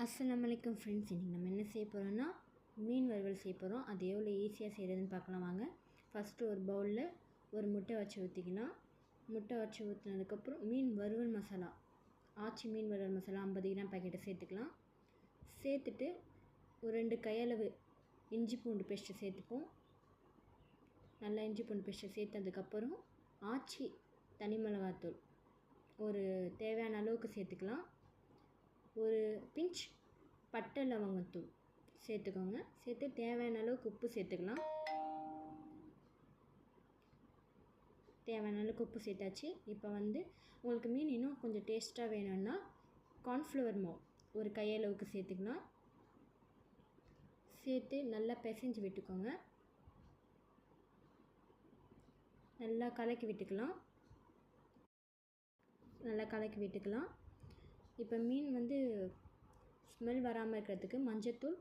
அஸ்ஸலாமு அலைக்கும் ஃப்ரெண்ட்ஸ். இன்றைக்கி நம்ம என்ன செய்ய போகிறோன்னா மீன் வறுவல் செய்ய போகிறோம். அது எவ்வளோ ஈஸியாக செய்கிறதுன்னு பார்க்கலாம் வாங்க. ஃபஸ்ட்டு ஒரு பவுலில் ஒரு முட்டை வச்சு ஊற்றிக்கலாம். முட்டை வச்சு ஊற்றினதுக்கப்புறம் மீன் வறுவல் மசாலா, ஆச்சி மீன் வறுவல் மசாலா 50 கிராம் பாக்கெட்டை சேர்த்துக்கலாம். சேர்த்துட்டு ஒரு 2 கையளவு இஞ்சி பூண்டு பேஸ்ட்டு சேர்த்துப்போம். நல்லா இஞ்சி பூண்டு பேஸ்ட்டு சேர்த்ததுக்கப்புறம் ஆச்சி தனி மிளகாத்தூள் ஒரு தேவையான அளவுக்கு சேர்த்துக்கலாம். ஒரு பிஞ்ச் பட்டை லவங்கத்தூள் சேர்த்துக்கோங்க. சேர்த்து தேவையான அளவுக்கு உப்பு சேர்த்துக்கலாம். தேவையான அளவுக்கு உப்பு சேர்த்தாச்சு. இப்போ உங்களுக்கு மீன் இன்னும் கொஞ்சம் டேஸ்ட்டாக வேணும்னா கார்ன்ஃப்ளவர் மாவு ஒரு கையளவுக்கு சேர்த்துக்கலாம். சேர்த்து நல்லா பிசைஞ்சு விட்டுக்கோங்க. நல்லா கலக்கி விட்டுக்கலாம். இப்போ மீன் ஸ்மெல் வராமல் இருக்கிறதுக்கு மஞ்சத்தூள்,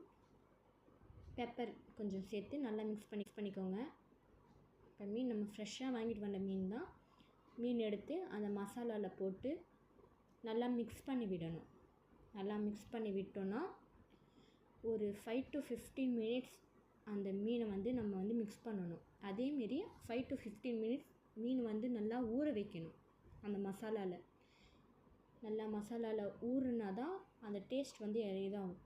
பெப்பர் கொஞ்சம் சேர்த்து நல்லா மிக்ஸ் பண்ணிக்கோங்க. இப்போ மீன் நம்ம ஃப்ரெஷ்ஷாக வாங்கிட்டு வந்த மீன் தான். மீன் எடுத்து அந்த மசாலாவில் போட்டு நல்லா மிக்ஸ் பண்ணி விடணும். நல்லா மிக்ஸ் பண்ணி விட்டோன்னா ஒரு 5 to 15 மினிட்ஸ் அந்த மீனை நம்ம மிக்ஸ் பண்ணணும். அதேமாரி 5 to 15 மினிட்ஸ் மீன் நல்லா ஊற வைக்கணும். அந்த மசாலாவில் நல்லா ஊறுனா தான் அந்த டேஸ்ட் இதாகும்.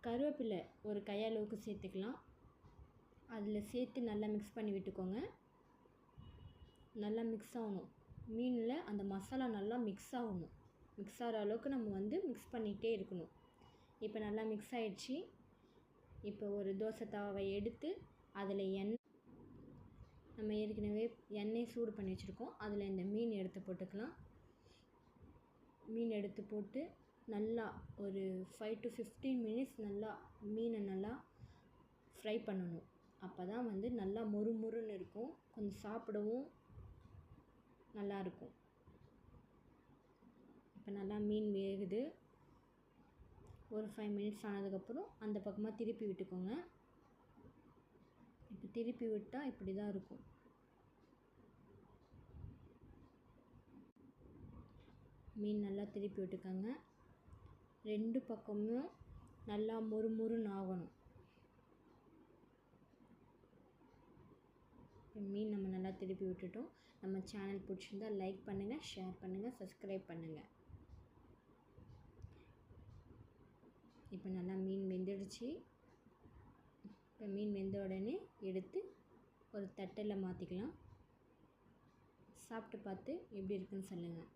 கருவேப்பிலை ஒரு கையளவுக்கு சேர்த்துக்கலாம். அதில் சேர்த்து நல்லா மிக்ஸ் பண்ணி விட்டுக்கோங்க. நல்லா மிக்ஸ் ஆகணும். மீனில் அந்த மசாலா நல்லா மிக்ஸ் ஆகணும். மிக்ஸ் ஆகிற அளவுக்கு நம்ம மிக்ஸ் பண்ணிகிட்டே இருக்கணும். இப்போ நல்லா மிக்ஸ் ஆகிடுச்சு. இப்போ ஒரு தோசை தவாவை எடுத்து அதில் நம்ம ஏற்கனவே எண்ணெய் சூடு பண்ணி வச்சுருக்கோம். அதில் இந்த மீன் எடுத்து போட்டுக்கலாம். மீன் எடுத்து போட்டு நல்லா ஒரு 5 to 15 மினிட்ஸ் நல்லா மீனை நல்லா ஃப்ரை பண்ணணும். அப்போ தான் நல்லா மொறுமொறுன்னு இருக்கும். கொஞ்சம் சாப்பிடவும் நல்லாயிருக்கும். இப்போ நல்லா மீன் வேகுது. ஒரு 5 மினிட்ஸ் ஆனதுக்கப்புறம் அந்த பக்கமாக திருப்பி விட்டுக்கோங்க. இப்போ திருப்பி விட்டால் இப்படி தான் இருக்கும். மீன் நல்லா திருப்பி விட்டுக்கோங்க. 2 பக்கமும் நல்லா மொறுமொறுன்னு ஆகணும். மீன் நம்ம நல்லா திருப்பி விட்டுட்டோம். நம்ம சேனல் பிடிச்சிருந்தால் லைக் பண்ணுங்கள், ஷேர் பண்ணுங்கள், சப்ஸ்கிரைப் பண்ணுங்கள். இப்போ நல்லா மீன் வெந்துடுச்சு. இப்போ மீன் வெந்த உடனே எடுத்து ஒரு தட்டில் மாற்றிக்கலாம். சாப்பிட்டு பார்த்து எப்படி இருக்குன்னு சொல்லுங்கள்.